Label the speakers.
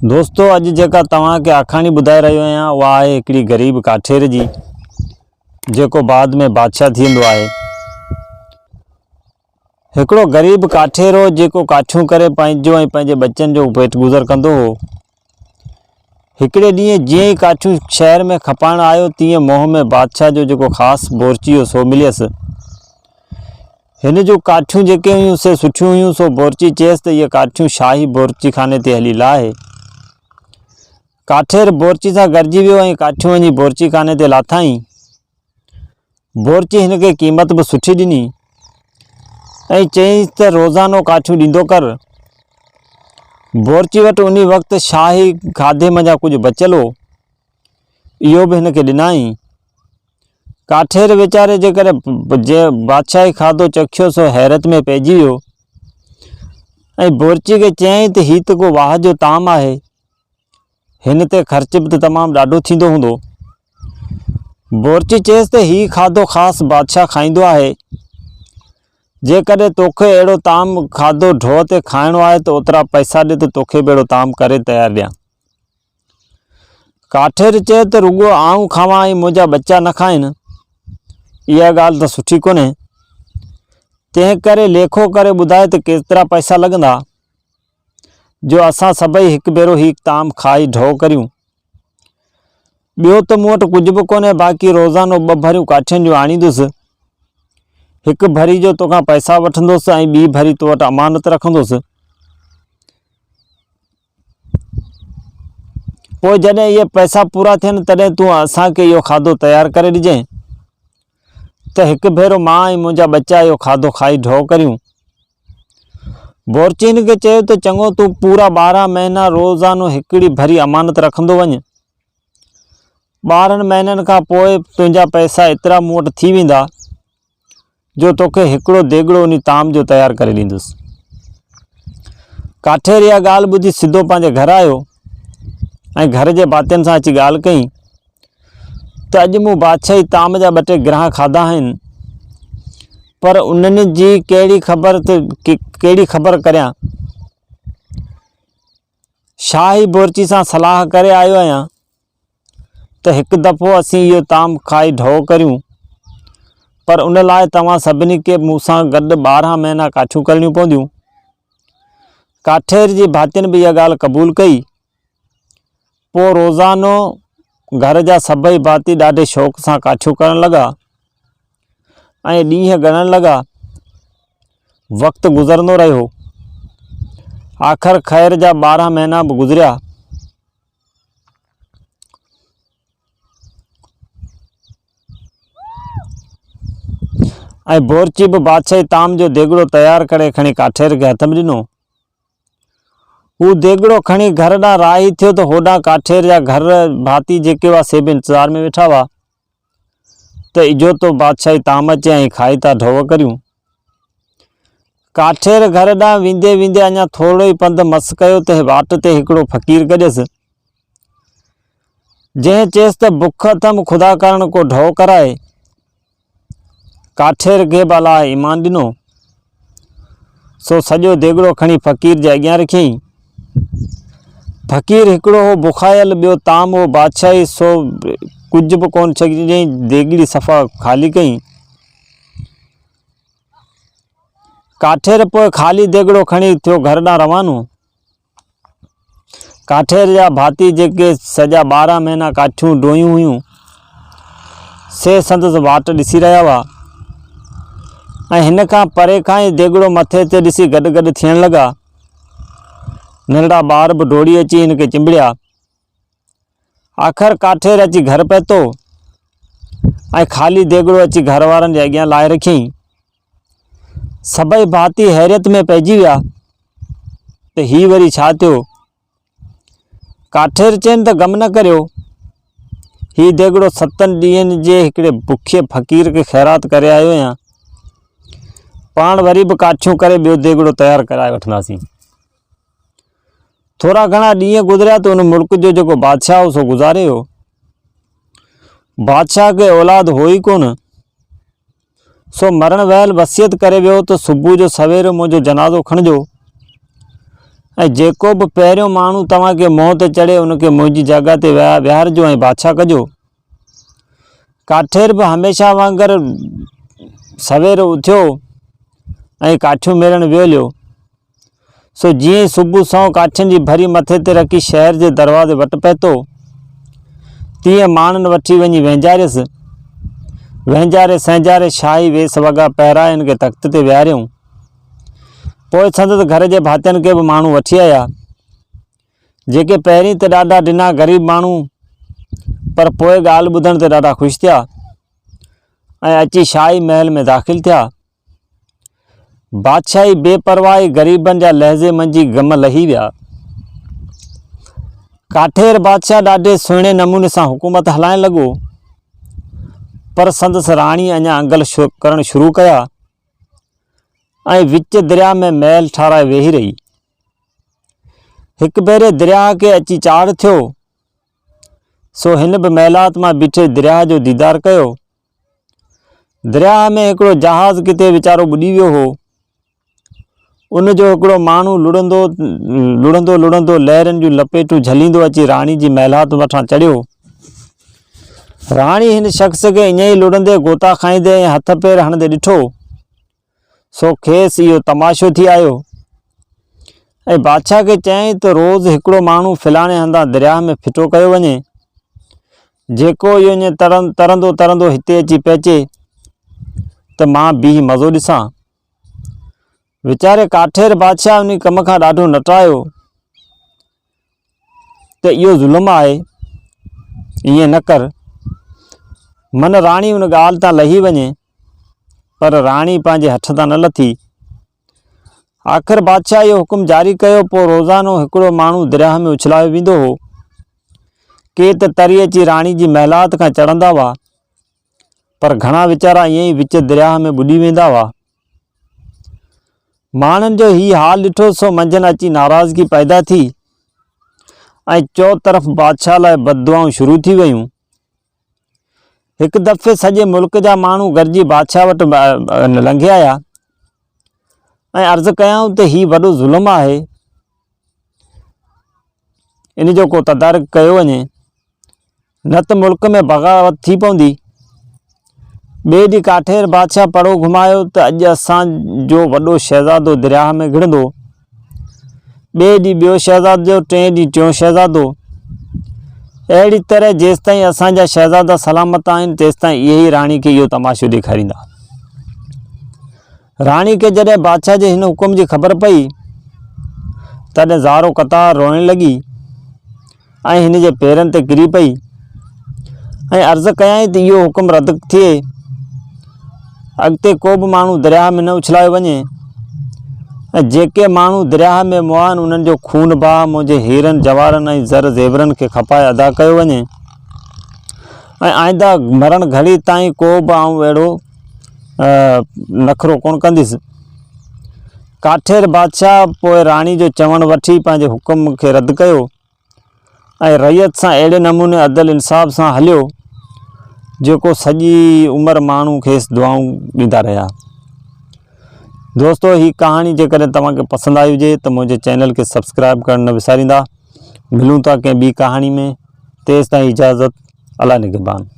Speaker 1: दोस्तों अज जेका तव्हांखे आखाणी ॿुधाए रहियो आहियां उहा आहे हिकिड़ी ग़रीब काठेर जी, जेको बाद में बादशाह थींदो आहे। हिकिड़ो ग़रीब काठेर हो जेको काठियूं करे पंहिंजो ऐं पंहिंजे बच्चनि जो पेट गुज़र कंदो हो। हिकिड़े ॾींहुं जीअं ई काठियूं शहर में खपाइण आयो तीअं मोह में बादशाह जो जेको ख़ासि बोरची हो सो मिलियसि। हिन जूं काठियूं जेके हुयूं से सुठियूं हुयूं, सो बोरची चयसि त इहे काठियूं शाही बोरची खाने ते हली लाहे। काठेर बोरची सां गॾिजी वियो ऐं काठियूं वञी बोरची खाने ते लाथाई। बोरची हिन खे क़ीमत बि सुठी ॾिनी ऐं चयईंसि त रोज़ानो काठियूं ॾींदो कर। बोरची वटि उन वक़्तु शाही खाधे मंझां कुझु बचियलु हो, इहो बि हिन खे ॾिनाई। काठेर वीचारे जे करे बादशाही खाधो चखियो सो हैरत में पइजी वियो ऐं बोरची खे चयईं त हीउ त को वाह जो ताम आहे, हिन ते ख़र्च बि त तमामु ॾाढो थींदो हूंदो। बोरची चयसि त हीउ खाधो ख़ासि बादशाह खाईंदो आहे, जेकॾहिं तोखे अहिड़ो ताम खाधो ढोह ते खाइणो आहे त ओतिरा पैसा ॾे त तोखे बि अहिड़ो ताम करे तयारु ॾियां। काठेर चए त रुॻो आऊं खावां ऐं मुंहिंजा बच्चा न खाइनि, इहा ॻाल्हि त सुठी कोन्हे। तंहिं करे लेखो करे ॿुधाए त केतिरा पैसा लॻंदा जो असां सभई हिकु भेरो हीउ ताम खाई ढोह करियूं। ॿियो त मूं वटि कुझु बि कोन्हे, बाक़ी रोज़ानो 2 भरियूं काठियुनि जूं आणींदुसि। हिकु भरी जो तोखां पैसा वठंदुसि ऐं ॿी भरी तो वटि अमानत रखंदुसि। पोइ जॾहिं इहे पैसा पूरा थियनि तॾहिं तूं असांखे इहो खाधो तयारु करे ॾिजांइ त हिकु भेरो मां ऐं मुंहिंजा बच्चा इहो खाधो खाई ढोह करियूं। बोरची हिन खे चयो त चङो, तूं पूरा 12 महीना रोज़ानो हिकिड़ी भरी अमानत रखंदो वञ। 12 महीननि खां पोइ तुंहिंजा पैसा एतिरा मूं वटि थी वेंदा जो तोखे हिकिड़ो देगिड़ो उन ताम जो तयारु करे ॾींदुसि। काठेर इहा ॻाल्हि ॿुधी सिधो पंहिंजे घर आयो ऐं घर जे भातियुनि सां अची ॻाल्हि कई त अॼु मूं बादशाही ताम जा 2 टे गिरहा खाधा आहिनि, पर उन्हनि जी कहिड़ी ख़बर करियां। शाही बोरची सां सलाह करे आयो आहियां त हिकु दफ़ो असीं इहो ताम खाई ढोह करियूं, पर उन लाइ तव्हां सभिनी खे मूंसां गॾु 12 महीना काठियूं करणियूं पवंदियूं। काठेर जी भातियुनि बि इहा ॻाल्हि क़बूल कई। पोइ रोज़ानो घर जा सभई भाती ॾाढे शौक़ सां काठियूं करण लॻा ऐं ॾींहं ॻणण लॻा। वक़्तु गुज़रंदो रहियो। आख़िर ख़ैर जा 12 महीना बि गुज़रिया। ऐं बोरची बि बादशाही ताम जो देगिड़ो तयारु करे खणी काठेर खे हथ में ॾिनो। हू देगिड़ो खणी घर ॾांहुं राही थियो त होॾां काठेर जा घर भाती जेके हुआ से बि इंतज़ार में वेठा हुआ त इजो तो बादशाही ताम अचे ऐं खाई था ढोह करियूं। काठेर घर ॾांहुं वेंदे वेंदे अञा थोरो ई पंधु मस कयो त वाट ते हिकिड़ो फ़क़ीर गॾियसि, जंहिं चयसि त बुख अथमि, ख़ुदा करण को ढोह कराए। काठेर खे बि अलाह ईमान ॾिनो, सो सॼो देगिड़ो खणी फ़क़ीर जे अॻियां रखियईं। फ़क़ीर हिकिड़ो हो बुखायल, ॿियो ताम हो बादशाही, सो कुझु बि कोन छॾियईं, देगिड़ी सफ़ा ख़ाली कई। काठेर पोइ ख़ाली देगिड़ो खणी थियो घर ॾांहुं रवानो। काठेर जा भाती जेके सॼा 12 महीना काठियूं ढोहियूं हुयूं से संदसि वाट ॾिसी रहिया हुआ ऐं हिन खां परे खां ई देगिड़ो मथे ते ॾिसी गॾु गॾु थियण लॻा। नंढड़ा ॿार बि डोड़ी अची हिन खे चिंबड़िया। आख़िर काठेर अची घर पहुतो ऐं ख़ाली देगिड़ो अची घर वारनि जे अॻियां लाहे रखियईं। सभई भाती हैरत में पइजी विया त हीउ वरी छा थियो। काठेर चयनि त ग़म न करियो, हीउ देगिड़ो 7 ॾींहंनि जे हिकिड़े बुखे फ़क़ीर खे ख़ैरात करे आयो आहियां। पाण वरी बि काठियूं करे ॿियो देगिड़ो तयारु कराए वठंदासीं। थोरा घणा ॾींहं गुज़रिया त उन मुल्क जो जेको बादशाह हो सो गुज़ारे वियो। बादशाह खे औलाद हो ई कोन, सो मरण वहिल वसियत करे वियो त सुबुह जो सवेर मुंहिंजो जनाज़ो खणिजो ऐं जेको बि पहिरियों माण्हू तव्हांखे मुंहं ते चढ़े उनखे मुंहिंजी जॻह ते विहारिजो ऐं बादशाह कजो। काठेर बि हमेशह वांगुरु सवेर उथियो ऐं काठियूं मेलण वियो हलियो। सो जीअं ई सुबुह सौ काठियुनि जी भरी मथे ते रखी शहर जे दरवाज़े वटि पहुतो, तीअं माण्हुनि वठी वञी वेंजारियसि। वेंजारे संजारे शाही वेस वॻा पहिराए हिनखे तख़्त ते विहारियऊं। पोइ संदसि घर जे भातियुनि खे बि माण्हू वठी आया, जेके पहिरीं त ॾाढा ॾिना ग़रीब माण्हू, पर पोइ ॻाल्हि ॿुधण ते ॾाढा ख़ुशि थिया ऐं अची शाही महल में दाख़िल थिया। बादशाही बेपरवाही ग़रीबनि जा लहज़े मंझि ग़म लही विया। काठेर बादशाह ॾाढे सुहिणे नमूने सां हुकूमत हलाइण लॻो, पर संदसि राणी अञा अंगल करणु शुरू कया ऐं विच दरिया में महल ठाराए वेही रही। हिकु भेरे दरिया खे अची चाढ़ थियो, सो हिन बि महिलात मां बीठे दरिया जो दीदार कयो। दरिया में हिकिड़ो जहाज़ किथे वीचारो ॿुॾी वियो हो। उन जो हिकिड़ो माण्हू लुड़ंदो लुड़ंदो लहरनि जूं लपेटूं झलींदो अची राणी जी महिलात वठां चढ़ियो। राणी हिन शख़्स खे ईअं ई लुड़ंदे गोता खाईंदे ऐं हथ पेर हणंदे ॾिठो, सो खेसि इहो तमाशो थी आयो ऐं बादशाह खे चयईं त रोज़ हिकिड़ो माण्हू फिलाणे हंधा दरिया में फिटो कयो वञे, जेको इहो ईअं तरंदो तरंदो हिते अची पहुचे त मां बीह मज़ो ॾिसां। वीचारे काठेर बादशाह उन कम खां ॾाढो नटायो त इहो ज़ुल्म आहे, ईअं न कर। मन राणी उन ॻाल्हि तां लही वञे, पर राणी पंहिंजे हथ तां न लथी। आख़िर बादशाह इहो हुकुम जारी कयो। पोइ रोज़ानो हिकिड़ो माण्हू दरिया में उछलायो वेंदो हो। के त तरी अची राणी जी महिलात खां चढ़ंदा हुआ, पर घणा वीचारा ईअं ई विच दरिया में ॿुॾी वेंदा हुआ। माण्हुनि जो हीउ हाल ॾिठो सो मंझंदि अची नाराज़गी पैदा थी ऐं चौ तरफ़ बादशाह लाइ बददुआऊं शुरू थी वयूं। हिकु दफ़े सॼे मुल्क जा माण्हू गॾिजी बादशाह वटि लंघे आया ऐं अर्ज़ु कयाऊं त हीउ वॾो ज़ुल्म आहे, इन जो को तदारक कयो वञे, न त मुल्क में बग़ावत थी पवंदी। ॿिए ॾींहुं काठेर बादशाह पड़ो घुमायो त अॼु असांजो वॾो शहज़ादो दरिया में घिड़ंदो, ॿिए ॾींहुं ॿियो शहज़ादो, टे ॾींहुं टियों शहज़ादो। अहिड़ी तरह जेसिताईं असांजा शहज़ादा सलामत आहिनि तेसिताईं इहे ई राणी खे इहो तमाशो ॾेखारींदा। राणी खे जॾहिं बादशाह जे हिन हुकुम जी ख़बर पई, तॾहिं ज़ारो क़तार रोइण लॻी ऐं हिन जे पेरनि ते किरी पई ऐं अर्ज़ु कयई त इहो हुकुम रद्द थिए, अॻिते को बि माण्हू दरिया में न उछलायो वञे ऐं जेके माण्हू दरिया में मुआ आहिनि उन्हनि जो खून बहा मुंहिंजे हीरनि जवाहरनि ऐं ज़र ज़ेवरनि खे खपाए अदा कयो वञे ऐं आईंदा मरण घड़ी ताईं को बि आऊं अहिड़ो नखरो कोन कंदुसि। काठेर बादशाह पोइ राणी जो चवणु वठी पंहिंजे हुकुम खे रद्द कयो ऐं रैयत सां अहिड़े नमूने अदल इंसाफ़ सां हलियो जेको सॼी उमिरि माण्हू खेसि दुआऊं ॾींदा रहिया। दोस्तो, हीअ कहाणी जेकॾहिं तव्हांखे पसंदि आई हुजे त मुंहिंजे चैनल खे सब्सक्राइब करणु न विसारींदा। मिलूं था कंहिं ॿी कहाणी में, तेसिताईं इजाज़त, अला निगहबान।